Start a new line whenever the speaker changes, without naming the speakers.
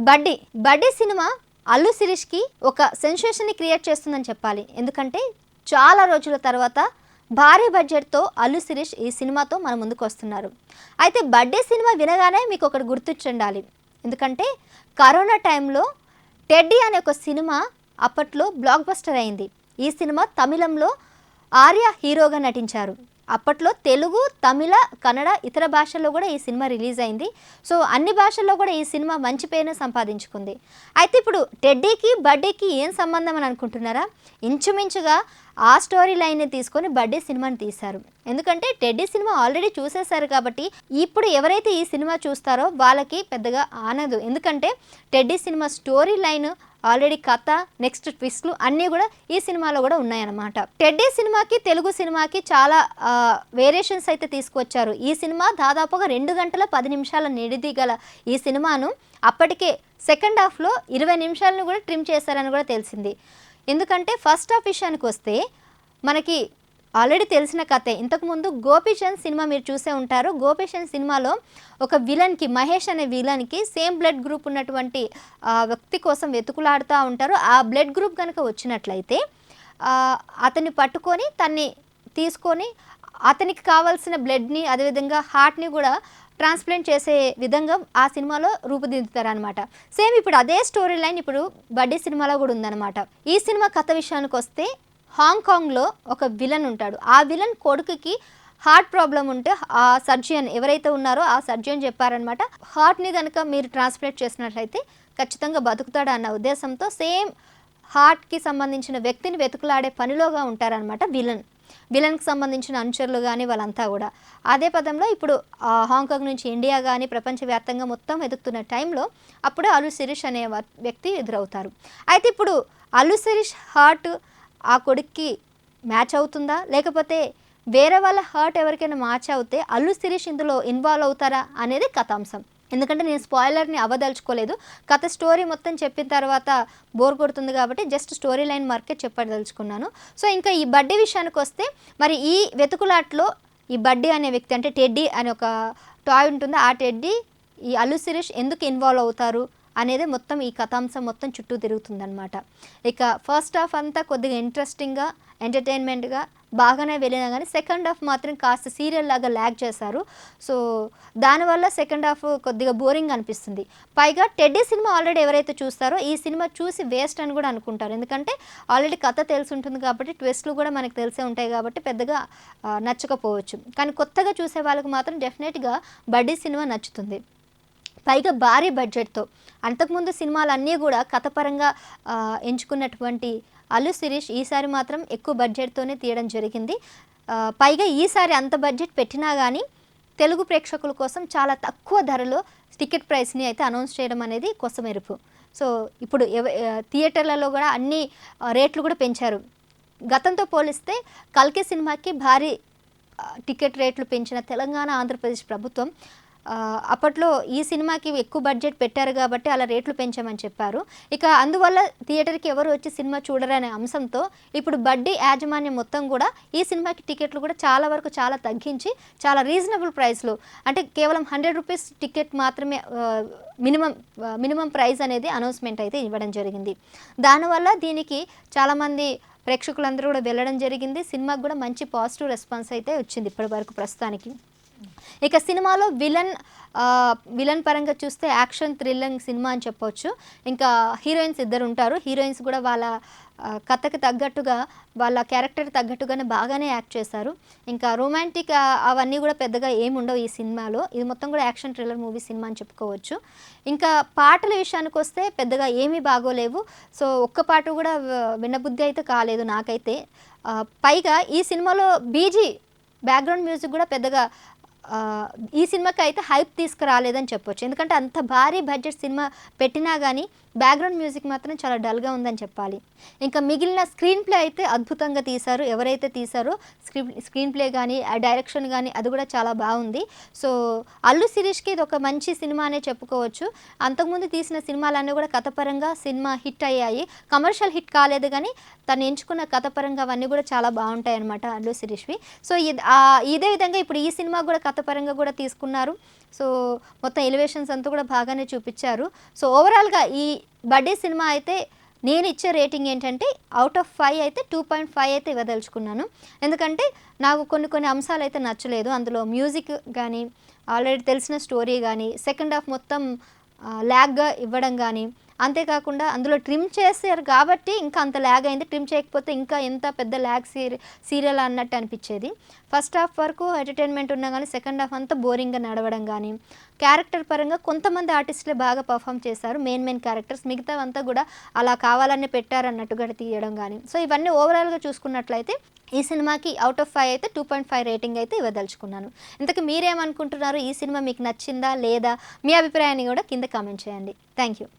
బడ్డీ బడ్డీ సినిమా అల్లు శిరీష్కి ఒక సెన్సేషన్ని క్రియేట్ చేస్తుందని చెప్పాలి. ఎందుకంటే చాలా రోజుల తర్వాత భారీ బడ్జెట్తో అల్లు శిరీష్ ఈ సినిమాతో మన ముందుకు వస్తున్నారు. అయితే బడ్డీ సినిమా వినగానే మీకు ఒకటి గుర్తుండాలి. ఎందుకంటే కరోనా టైంలో టెడ్డీ అనే ఒక సినిమా అప్పట్లో బ్లాక్ బస్టర్ అయింది. ఈ సినిమా తమిళంలో ఆర్య హీరోగా నటించారు. అప్పట్లో తెలుగు, తమిళ, కన్నడ ఇతర భాషల్లో కూడా ఈ సినిమా రిలీజ్ అయింది. సో అన్ని భాషల్లో కూడా ఈ సినిమా మంచి పేరును సంపాదించుకుంది. అయితే ఇప్పుడు టెడ్డీకి బడ్డీకి ఏం సంబంధం అని అనుకుంటున్నారా? ఇంచుమించుగా ఆ స్టోరీ లైన్ని తీసుకొని బడ్డీ సినిమాని తీశారు. ఎందుకంటే టెడ్డీ సినిమా ఆల్రెడీ చూసేశారు కాబట్టి ఇప్పుడు ఎవరైతే ఈ సినిమా చూస్తారో వాళ్ళకి పెద్దగా ఆనదు. ఎందుకంటే teddy cinema story line already కథ, నెక్స్ట్ ట్విస్ట్లు అన్నీ కూడా ఈ సినిమాలో కూడా ఉన్నాయన్నమాట. టెడ్డీ సినిమాకి తెలుగు సినిమాకి చాలా వేరియేషన్స్ అయితే తీసుకువచ్చారు. ఈ సినిమా దాదాపుగా 2 గంటల 10 నిమిషాల నిడిది గల ఈ సినిమాను అప్పటికే సెకండ్ హాఫ్లో 20 నిమిషాలను కూడా ట్రిమ్ చేశారని కూడా తెలిసింది. ఎందుకంటే ఫస్ట్ హాఫ్ విషయానికి వస్తే మనకి ఆల్రెడీ తెలిసిన కథే. ఇంతకుముందు గోపీచంద్ సినిమా మీరు చూసే ఉంటారు. గోపీచంద్ సినిమాలో ఒక విలన్కి, మహేష్ అనే విలన్కి సేమ్ బ్లడ్ గ్రూప్ ఉన్నటువంటి వ్యక్తి కోసం వెతుకులాడుతూ ఉంటారు. ఆ బ్లడ్ గ్రూప్ కనుక వచ్చినట్లయితే అతన్ని పట్టుకొని తన్ని తీసుకొని అతనికి కావాల్సిన బ్లడ్ని అదేవిధంగా హార్ట్ని కూడా ట్రాన్స్ప్లాంట్ చేసే విధంగా ఆ సినిమాలో రూపుదిద్దుతారనమాట. సేమ్ ఇప్పుడు అదే స్టోరీ లైన్ ఇప్పుడు బడ్డీ సినిమాలో కూడా ఉందన్నమాట. ఈ సినిమా కథ విషయానికి వస్తే హాంకాంగ్లో ఒక విలన్ ఉంటాడు. ఆ విలన్ కొడుకుకి హార్ట్ ప్రాబ్లం ఉంటే ఆ సర్జన్ ఎవరైతే ఉన్నారో ఆ సర్జన్ చెప్పారనమాట, హార్ట్ని కనుక మీరు ట్రాన్స్ప్లాంట్ చేసినట్లయితే ఖచ్చితంగా బతుకుతాడు అన్న ఉద్దేశంతో సేమ్ హార్ట్కి సంబంధించిన వ్యక్తిని వెతుకులాడే పనిలోగా ఉంటారనమాట విలన్కి సంబంధించిన అనుచరులు కానీ వాళ్ళంతా కూడా. అదే పదంలో ఇప్పుడు హాంకాంగ్ నుంచి ఇండియా కానీ ప్రపంచవ్యాప్తంగా మొత్తం వెతుకుతున్న టైంలో అప్పుడు అల్లు శిరీష్ అనే వ్యక్తి ఎదురవుతారు. అయితే ఇప్పుడు అల్లు శిరీష్ హార్ట్ ఆ కొడుక్కి మ్యాచ్ అవుతుందా, లేకపోతే వేరే వాళ్ళ హార్ట్ ఎవరికైనా మ్యాచ్ అవుతే అల్లు శిరీష్ ఇందులో ఇన్వాల్వ్ అవుతారా అనేది కథాంశం. ఎందుకంటే నేను స్పాయిలర్ని అవ్వదలుచుకోలేదు. కథ స్టోరీ మొత్తం చెప్పిన తర్వాత బోర్ కొడుతుంది కాబట్టి జస్ట్ స్టోరీ లైన్ మార్కే చెప్పదలుచుకున్నాను. సో ఇంకా ఈ బడ్డీ విషయానికి వస్తే మరి ఈ వెతుకులాట్లో ఈ బడ్డీ అనే వ్యక్తి అంటే టెడ్డీ అనే ఒక టాయ్ ఉంటుంది. ఆ టెడ్డీ ఈ అల్లు శిరీష్ ఎందుకు ఇన్వాల్వ్ అవుతారు అనేది మొత్తం ఈ కథాంశం మొత్తం చుట్టూ తిరుగుతుందనమాట. ఇక ఫస్ట్ హాఫ్ అంతా కొద్దిగా ఇంట్రెస్టింగ్గా, ఎంటర్టైన్మెంట్గా బాగానే వెళ్ళినా కానీ సెకండ్ హాఫ్ మాత్రం కాస్త సీరియల్ లాగా ల్యాగ్ చేశారు. సో దానివల్ల సెకండ్ హాఫ్ కొద్దిగా బోరింగ్ అనిపిస్తుంది. పైగా టెడ్డీ సినిమా ఆల్రెడీ ఎవరైతే చూస్తారో ఈ సినిమా చూసి వేస్ట్ అని కూడా అనుకుంటారు. ఎందుకంటే ఆల్రెడీ కథ తెలిసి ఉంటుంది కాబట్టి ట్విస్ట్లు కూడా మనకు తెలిసే ఉంటాయి కాబట్టి పెద్దగా నచ్చకపోవచ్చు. కానీ కొత్తగా చూసే వాళ్ళకి మాత్రం డెఫినెట్గా బడ్డీ సినిమా నచ్చుతుంది. పైగా భారీ బడ్జెట్తో అంతకుముందు సినిమాలన్నీ కూడా కథపరంగా ఎంచుకున్నటువంటి అల్లు శిరీష్ ఈసారి మాత్రం ఎక్కువ బడ్జెట్తోనే తీయడం జరిగింది. పైగా ఈసారి అంత బడ్జెట్ పెట్టినా కానీ తెలుగు ప్రేక్షకుల కోసం చాలా తక్కువ ధరలో టికెట్ ప్రైస్ని అయితే అనౌన్స్ చేయడం అనేది కొసమెరుపు. సో ఇప్పుడు థియేటర్లలో కూడా అన్ని రేట్లు కూడా పెంచారు. గతంతో పోలిస్తే కల్కి సినిమాకి భారీ టికెట్ రేట్లు పెంచిన తెలంగాణ, ఆంధ్రప్రదేశ్ ప్రభుత్వం అప్పట్లో ఈ సినిమాకి ఎక్కువ బడ్జెట్ పెట్టారు కాబట్టి అలా రేట్లు పెంచామని చెప్పారు. ఇక అందువల్ల థియేటర్కి ఎవరు వచ్చి సినిమా చూడరనే అంశంతో ఇప్పుడు బడ్డీ యాజమాన్యం మొత్తం కూడా ఈ సినిమాకి టికెట్లు కూడా చాలా వరకు చాలా తగ్గించి చాలా రీజనబుల్ ప్రైస్లో, అంటే కేవలం 100 రూపీస్ టికెట్ మాత్రమే మినిమం ప్రైస్ అనేది అనౌన్స్మెంట్ అయితే ఇవ్వడం జరిగింది. దానివల్ల దీనికి చాలామంది ప్రేక్షకులందరూ కూడా వెళ్ళడం జరిగింది. సినిమాకి కూడా మంచి పాజిటివ్ రెస్పాన్స్ అయితే వచ్చింది ఇప్పటి వరకు ప్రస్తుతానికి. ఇక సినిమాలో విలన్ పరంగా చూస్తే యాక్షన్ థ్రిల్లింగ్ సినిమా అని చెప్పొచ్చు. ఇంకా హీరోయిన్స్ ఇద్దరు ఉంటారు. హీరోయిన్స్ కూడా వాళ్ళ కథకి తగ్గట్టుగా వాళ్ళ క్యారెక్టర్ తగ్గట్టుగానే బాగానే యాక్ట్ చేశారు. ఇంకా రొమాంటిక్ అవన్నీ కూడా పెద్దగా ఏమి ఉండవు ఈ సినిమాలో. ఇది మొత్తం కూడా యాక్షన్ థ్రిల్లర్ మూవీ సినిమా అని చెప్పుకోవచ్చు. ఇంకా పాటల విషయానికి వస్తే పెద్దగా ఏమీ బాగోలేవు. సో ఒక్క పాట కూడా వినబుద్ధి అయితే కాలేదు నాకైతే. పైగా ఈ సినిమాలో బ్యాక్గ్రౌండ్ మ్యూజిక్ కూడా పెద్దగా ఈ సినిమాకి అయితే హైప్ తీసుకురాలేదని చెప్పొచ్చు. ఎందుకంటే అంత భారీ బడ్జెట్ సినిమా పెట్టినా కానీ బ్యాక్గ్రౌండ్ మ్యూజిక్ మాత్రం చాలా డల్గా ఉందని చెప్పాలి. ఇంకా మిగిలిన స్క్రీన్ ప్లే అయితే అద్భుతంగా తీశారు. ఎవరైతే తీశారో స్క్రీన్ ప్లే కానీ ఆ డైరెక్షన్ కానీ అది కూడా చాలా బాగుంది. సో అల్లు శిరీష్కి ఇది ఒక మంచి సినిమా అనే చెప్పుకోవచ్చు. అంతకుముందు తీసిన సినిమాలన్నీ కూడా కథపరంగా సినిమా హిట్ అయ్యాయి. కమర్షియల్ హిట్ కాలేదు కానీ తను ఎంచుకున్న కథపరంగా అవన్నీ కూడా చాలా బాగుంటాయి అన్నమాట అల్లు శిరీష్వి. సో ఇదే విధంగా ఇప్పుడు ఈ సినిమా కూడా కథ పరంగా కూడా తీసుకున్నారు. సో మొత్తం ఎలివేషన్స్ అంతా కూడా బాగానే చూపించారు. సో ఓవరాల్గా ఈ బడ్డీ సినిమా అయితే నేను ఇచ్చే రేటింగ్ ఏంటంటే అవుట్ ఆఫ్ 5 అయితే 2.5 అయితే ఇవ్వదలుచుకున్నాను. ఎందుకంటే నాకు కొన్ని అంశాలు అయితే నచ్చలేదు. అందులో మ్యూజిక్ కానీ, ఆల్రెడీ తెలిసిన స్టోరీ కానీ, సెకండ్ హాఫ్ మొత్తం ల్యాగ్గా ఇవ్వడం కానీ, అంతేకాకుండా అందులో ట్రిమ్ చేశారు కాబట్టి ఇంకా అంత ల్యాగ్ అయింది. ట్రిమ్ చేయకపోతే ఇంకా ఎంత పెద్ద ల్యాగ్ సీరియల్ అన్నట్టు అనిపించేది. ఫస్ట్ హాఫ్ వరకు ఎంటర్టైన్మెంట్ ఉన్నా కానీ సెకండ్ హాఫ్ అంతా బోరింగ్గా నడవడం కానీ, క్యారెక్టర్ పరంగా కొంతమంది ఆర్టిస్టులే బాగా పర్ఫామ్ చేశారు, మెయిన్ క్యారెక్టర్స్. మిగతావంతా కూడా అలా కావాలనే పెట్టారన్నట్టుగా తీయడం కానీ. సో ఇవన్నీ ఓవరాల్గా చూసుకున్నట్లయితే ఈ సినిమాకి అవుట్ ఆఫ్ 5 అయితే 2.5 రేటింగ్ అయితే ఇవ్వదలుచుకున్నాను. ఇంతకు మీరేమనుకుంటున్నారు? ఈ సినిమా మీకు నచ్చిందా లేదా? మీ అభిప్రాయాన్ని కూడా కింద కామెంట్ చేయండి. Thank you.